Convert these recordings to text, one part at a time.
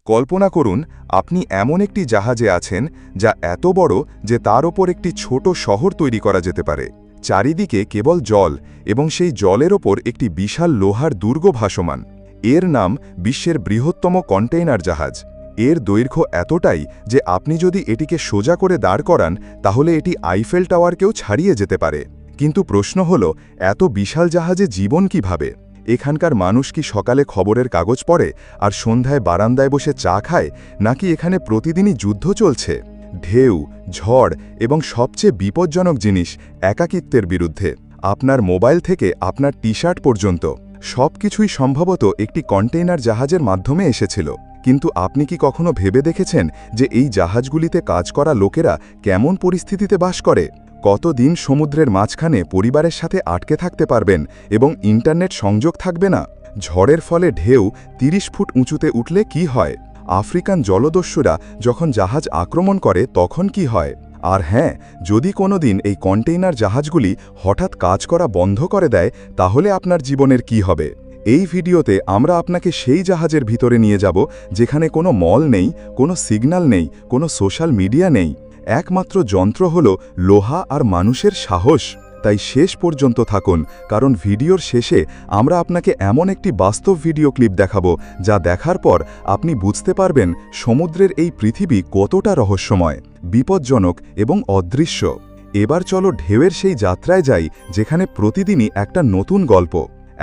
কল্পনা করুন আপনি এমন একটি জাহাজে আছেন যা এত বড় যে তার ওপর একটি ছোট শহর তৈরি করা যেতে পারে। চারিদিকে কেবল জল এবং সেই জলের ওপর একটি বিশাল লোহার দুর্গ ভাসমান। এর নাম বিশ্বের বৃহত্তম কন্টেইনার জাহাজ। এর দৈর্ঘ্য এতটাই যে আপনি যদি এটিকে সোজা করে দাঁড় করান তাহলে এটি আইফেল টাওয়ারকেও ছাড়িয়ে যেতে পারে। কিন্তু প্রশ্ন হল, এত বিশাল জাহাজে জীবন কিভাবে? এখানকার মানুষ কি সকালে খবরের কাগজ পড়ে আর সন্ধ্যায় বারান্দায় বসে চা খায়, নাকি এখানে প্রতিদিনই যুদ্ধ চলছে? ঢেউ, ঝড় এবং সবচেয়ে বিপজ্জনক জিনিস, একাকিত্বের বিরুদ্ধে। আপনার মোবাইল থেকে আপনার টি-শার্ট পর্যন্ত সবকিছুই সম্ভবত একটি কন্টেইনার জাহাজের মাধ্যমে এসেছিল। কিন্তু আপনি কি কখনো ভেবে দেখেছেন যে এই জাহাজগুলিতে কাজ করা লোকেরা কেমন পরিস্থিতিতে বাস করে? কতদিন সমুদ্রের মাঝখানে পরিবারের সাথে আটকে থাকতে পারবেন এবং ইন্টারনেট সংযোগ থাকবে না? ঝড়ের ফলে ঢেউ ৩০ ফুট উঁচুতে উঠলে কি হয়? আফ্রিকান জলদস্যুরা যখন জাহাজ আক্রমণ করে তখন কি হয়? আর হ্যাঁ, যদি কোনোদিন এই কন্টেইনার জাহাজগুলি হঠাৎ কাজ করা বন্ধ করে দেয় তাহলে আপনার জীবনের কি হবে? এই ভিডিওতে আমরা আপনাকে সেই জাহাজের ভিতরে নিয়ে যাব যেখানে কোনো মল নেই, কোনো সিগন্যাল নেই, কোনো সোশ্যাল মিডিয়া নেই। একমাত্র যন্ত্র হলো লোহা আর মানুষের সাহস। তাই শেষ পর্যন্ত থাকুন, কারণ ভিডিওর শেষে আমরা আপনাকে এমন একটি বাস্তব ভিডিও ক্লিপ দেখাবো যা দেখার পর আপনি বুঝতে পারবেন সমুদ্রের এই পৃথিবী কতটা রহস্যময়, বিপজ্জনক এবং অদৃশ্য। এবার চলো ঢেউয়ের সেই যাত্রায় যাই যেখানে প্রতিদিনই একটা নতুন গল্প।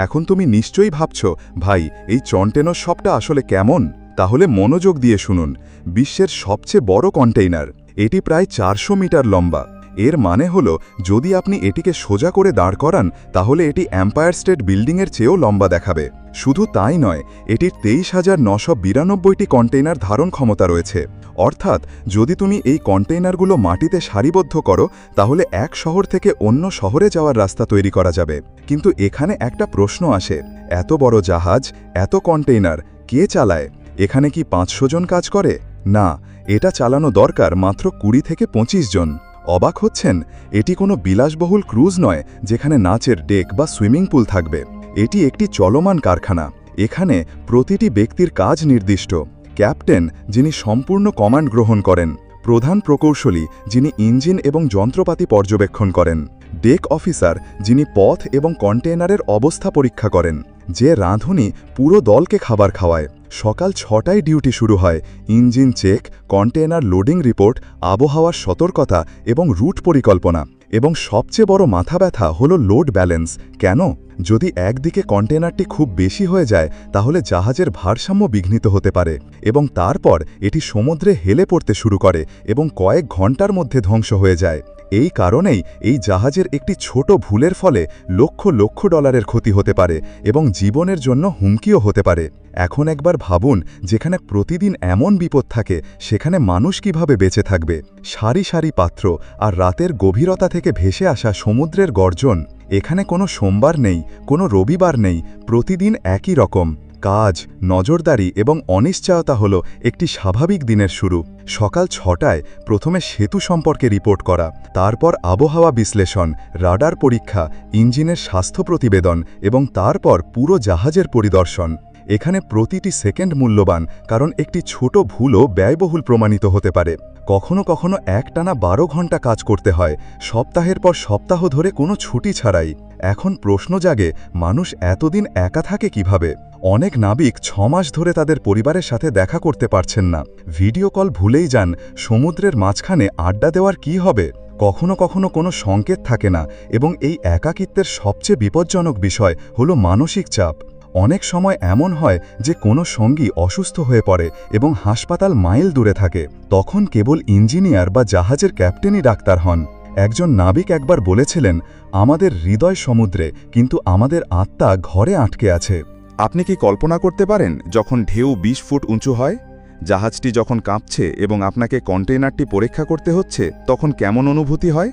এখন তুমি নিশ্চয়ই ভাবছ, ভাই এই কন্টেইনার শপটা আসলে কেমন? তাহলে মনোযোগ দিয়ে শুনুন। বিশ্বের সবচেয়ে বড় কন্টেইনার, এটি প্রায় ৪০০ মিটার লম্বা। এর মানে হল যদি আপনি এটিকে সোজা করে দাঁড় করান তাহলে এটি এম্পায়ার স্টেট বিল্ডিংয়ের চেয়েও লম্বা দেখাবে। শুধু তাই নয়, এটির ২৩,৯৯২টি কন্টেইনার ধারণ ক্ষমতা রয়েছে। অর্থাৎ যদি তুমি এই কন্টেইনারগুলো মাটিতে সারিবদ্ধ করো তাহলে এক শহর থেকে অন্য শহরে যাওয়ার রাস্তা তৈরি করা যাবে। কিন্তু এখানে একটা প্রশ্ন আসে, এত বড় জাহাজ, এত কন্টেইনার কে চালায়? এখানে কি ৫০০ জন কাজ করে? না, এটা চালানো দরকার মাত্র ২০ থেকে ২৫ জন। অবাক হচ্ছেন? এটি কোনো বিলাসবহুল ক্রুজ নয় যেখানে নাচের ডেক বা সুইমিং পুল থাকবে। এটি একটি চলমান কারখানা। এখানে প্রতিটি ব্যক্তির কাজ নির্দিষ্ট। ক্যাপ্টেন, যিনি সম্পূর্ণ কমান্ড গ্রহণ করেন; প্রধান প্রকৌশলী, যিনি ইঞ্জিন এবং যন্ত্রপাতি পর্যবেক্ষণ করেন; ডেক অফিসার, যিনি পথ এবং কন্টেইনারের অবস্থা পরীক্ষা করেন; যে রাঁধুনি পুরো দলকে খাবার খাওয়ায়। সকাল ৬টায় ডিউটি শুরু হয়। Engine check, container loading report, আবহাওয়ার সতর্কতা এবং রুট পরিকল্পনা। এবং সবচেয়ে বড় মাথা ব্যথা হলো লোড ব্যালেন্স। কেন? যদি একদিকে কন্টেইনারটি খুব বেশি হয়ে যায় তাহলে জাহাজের ভারসাম্য বিঘ্নিত হতে পারে এবং তারপর এটি সমুদ্রে হেলে পড়তে শুরু করে এবং কয়েক ঘন্টার মধ্যে ধ্বংস হয়ে যায়। এই কারণেই এই জাহাজের একটি ছোট ভুলের ফলে লক্ষ লক্ষ ডলারের ক্ষতি হতে পারে এবং জীবনের জন্য হুমকিও হতে পারে। এখন একবার ভাবুন, যেখানে প্রতিদিন এমন বিপদ থাকে সেখানে মানুষ কিভাবে বেঁচে থাকবে? সারি সারি পাত্র আর রাতের গভীরতা থেকে ভেসে আসা সমুদ্রের গর্জন। এখানে কোনো সোমবার নেই, কোনো রবিবার নেই, প্রতিদিন একই রকম কাজ, নজরদারি এবং অনিশ্চয়তা হলো একটি স্বাভাবিক দিনের শুরু। সকাল ৬টায় প্রথমে সেতু সম্পর্কে রিপোর্ট করা, তারপর আবহাওয়া বিশ্লেষণ, রাডার পরীক্ষা, ইঞ্জিনের স্বাস্থ্য প্রতিবেদন এবং তারপর পুরো জাহাজের পরিদর্শন। এখানে প্রতিটি সেকেন্ড মূল্যবান, কারণ একটি ছোট ভুলও ব্যয়বহুল প্রমাণিত হতে পারে। কখনো কখনো একটানা ১২ ঘন্টা কাজ করতে হয়, সপ্তাহের পর সপ্তাহ ধরে কোনো ছুটি ছাড়াই। এখন প্রশ্ন জাগে, মানুষ এতদিন একা থাকে কিভাবে? অনেক নাবিক ৬ মাস ধরে তাদের পরিবারের সাথে দেখা করতে পারছেন না। ভিডিও কল ভুলেই যান। সমুদ্রের মাঝখানে আড্ডা দেওয়ার কি হবে? কখনো কখনো কোনো সংকেত থাকে না। এবং এই একাকিত্বের সবচেয়ে বিপজ্জনক বিষয় হলো মানসিক চাপ। অনেক সময় এমন হয় যে কোনো সঙ্গী অসুস্থ হয়ে পড়ে এবং হাসপাতাল মাইল দূরে থাকে। তখন কেবল ইঞ্জিনিয়ার বা জাহাজের ক্যাপ্টেনই ডাক্তার হন। একজন নাবিক একবার বলেছিলেন, আমাদের হৃদয় সমুদ্রে, কিন্তু আমাদের আত্মা ঘরে আটকে আছে। আপনি কি কল্পনা করতে পারেন যখন ঢেউ ২০ ফুট উঁচু হয়, জাহাজটি যখন কাঁপছে এবং আপনাকে কন্টেইনারটি পরীক্ষা করতে হচ্ছে, তখন কেমন অনুভূতি হয়?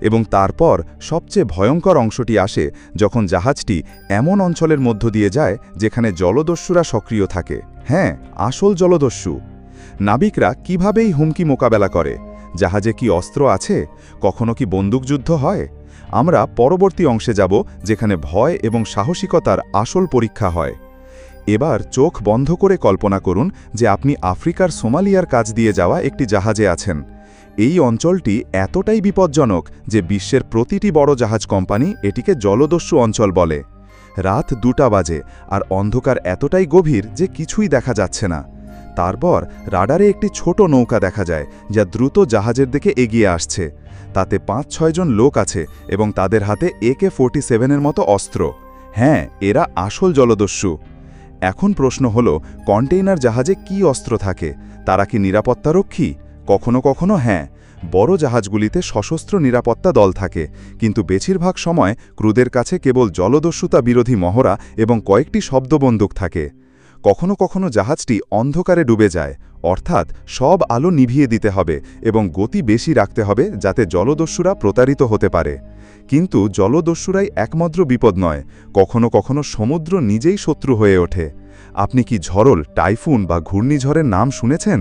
এবং তারপর সবচেয়ে ভয়ঙ্কর অংশটি আসে যখন জাহাজটি এমন অঞ্চলের মধ্য দিয়ে যায় যেখানে জলদস্যুরা সক্রিয় থাকে। হ্যাঁ, আসল জলদস্যু। নাবিকরা কিভাবে এই হুমকি মোকাবেলা করে? জাহাজে কি অস্ত্র আছে? কখনো কি বন্দুকযুদ্ধ হয়? আমরা পরবর্তী অংশে যাব যেখানে ভয় এবং সাহসিকতার আসল পরীক্ষা হয়। এবার চোখ বন্ধ করে কল্পনা করুন যে আপনি আফ্রিকার সোমালিয়ার কাছ দিয়ে যাওয়া একটি জাহাজে আছেন। এই অঞ্চলটি এতটাই বিপজ্জনক যে বিশ্বের প্রতিটি বড় জাহাজ কোম্পানি এটিকে জলদস্যু অঞ্চল বলে। রাত 2টা বাজে আর অন্ধকার এতটাই গভীর যে কিছুই দেখা যাচ্ছে না। তারপর রাডারে একটি ছোট নৌকা দেখা যায় যা দ্রুত জাহাজের দিকে এগিয়ে আসছে। তাতে 5-6 জন লোক আছে এবং তাদের হাতে AK-47-এর মতো অস্ত্র। হ্যাঁ, এরা আসল জলদস্যু। এখন প্রশ্ন হল, কন্টেইনার জাহাজে কি অস্ত্র থাকে? তারা কি নিরাপত্তারক্ষী? কখনো কখনো হ্যাঁ, বড় জাহাজগুলিতে সশস্ত্র নিরাপত্তা দল থাকে, কিন্তু বেশিরভাগ সময় ক্রুদের কাছে কেবল জলদস্যুতা বিরোধী মহড়া এবং কয়েকটি শব্দবন্দুক থাকে। কখনো কখনো জাহাজটি অন্ধকারে ডুবে যায়, অর্থাৎ সব আলো নিভিয়ে দিতে হবে এবং গতি বেশি রাখতে হবে যাতে জলদস্যুরা প্রতারিত হতে পারে। কিন্তু জলদস্যুরাই একমাত্র বিপদ নয়, কখনো কখনো সমুদ্র নিজেই শত্রু হয়ে ওঠে। আপনি কি ঝড়ল, টাইফুন বা ঘূর্ণিঝড়ের নাম শুনেছেন?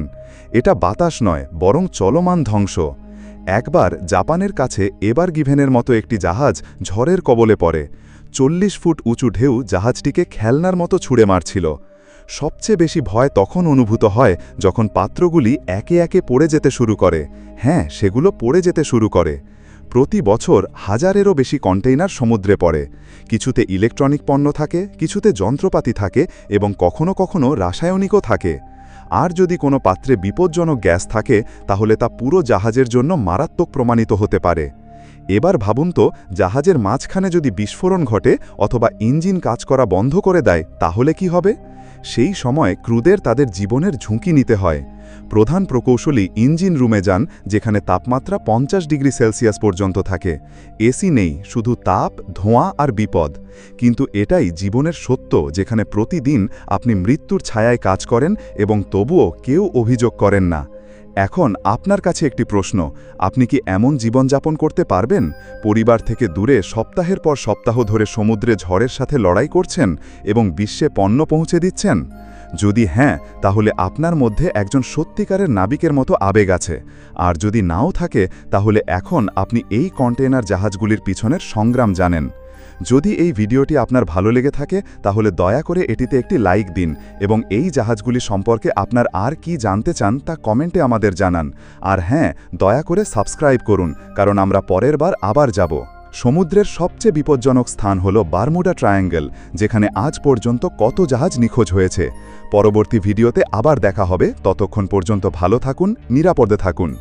এটা বাতাস নয়, বরং চলমান ধ্বংস। একবার জাপানের কাছে এভার গিভেনের মতো একটি জাহাজ ঝড়ের কবলে পড়ে। 40 ফুট উঁচু ঢেউ জাহাজটিকে খেলনার মতো ছুঁড়ে মারছিল। সবচেয়ে বেশি ভয় তখন অনুভূত হয় যখন পাত্রগুলি একে একে পড়ে যেতে শুরু করে। হ্যাঁ, সেগুলো পড়ে যেতে শুরু করে। প্রতি বছর হাজারেরও বেশি কন্টেইনার সমুদ্রে পড়ে। কিছুতে ইলেকট্রনিক পণ্য থাকে, কিছুতে যন্ত্রপাতি থাকে এবং কখনো কখনো রাসায়নিকও থাকে। আর যদি কোনো পাত্রে বিপজ্জনক গ্যাস থাকে তাহলে তা পুরো জাহাজের জন্য মারাত্মক প্রমাণিত হতে পারে। এবার ভাবুন তো, জাহাজের মাঝখানে যদি বিস্ফোরণ ঘটে অথবা ইঞ্জিন কাজ করা বন্ধ করে দেয় তাহলে কি হবে? সেই সময় ক্রুদের তাদের জীবনের ঝুঁকি নিতে হয়। প্রধান প্রকৌশলী ইঞ্জিন রুমে যান, যেখানে তাপমাত্রা 50 ডিগ্রি সেলসিয়াস পর্যন্ত থাকে। এসি নেই, শুধু তাপ, ধোঁয়া আর বিপদ। কিন্তু এটাই জীবনের সত্য, যেখানে প্রতিদিন আপনি মৃত্যুর ছায়ায় কাজ করেন এবং তবুও কেউ অভিযোগ করেন না। এখন আপনার কাছে একটি প্রশ্ন, আপনি কি এমন জীবনযাপন করতে পারবেন? পরিবার থেকে দূরে সপ্তাহের পর সপ্তাহ ধরে সমুদ্রে ঝড়ের সাথে লড়াই করছেন এবং বিশ্বে পণ্য পৌঁছে দিচ্ছেন? যদি হ্যাঁ, তাহলে আপনার মধ্যে একজন সত্যিকারের নাবিকের মতো আবেগ আছে। আর যদি নাও থাকে, তাহলে এখন আপনি এই কন্টেইনার জাহাজগুলির পিছনের সংগ্রাম জানেন। যদি এই ভিডিওটি আপনার ভালো লেগে থাকে তাহলে দয়া করে এটিতে একটি লাইক দিন এবং এই জাহাজগুলি সম্পর্কে আপনার আর কি জানতে চান তা কমেন্টে আমাদের জানান। আর হ্যাঁ, দয়া করে সাবস্ক্রাইব করুন, কারণ আমরা পরের বার আবার যাব। সমুদ্রের সবচেয়ে বিপজ্জনক স্থান হল বারমুডা ট্রায়াঙ্গল, যেখানে আজ পর্যন্ত কত জাহাজ নিখোঁজ হয়েছে। পরবর্তী ভিডিওতে আবার দেখা হবে। ততক্ষণ পর্যন্ত ভালো থাকুন, নিরাপদে থাকুন।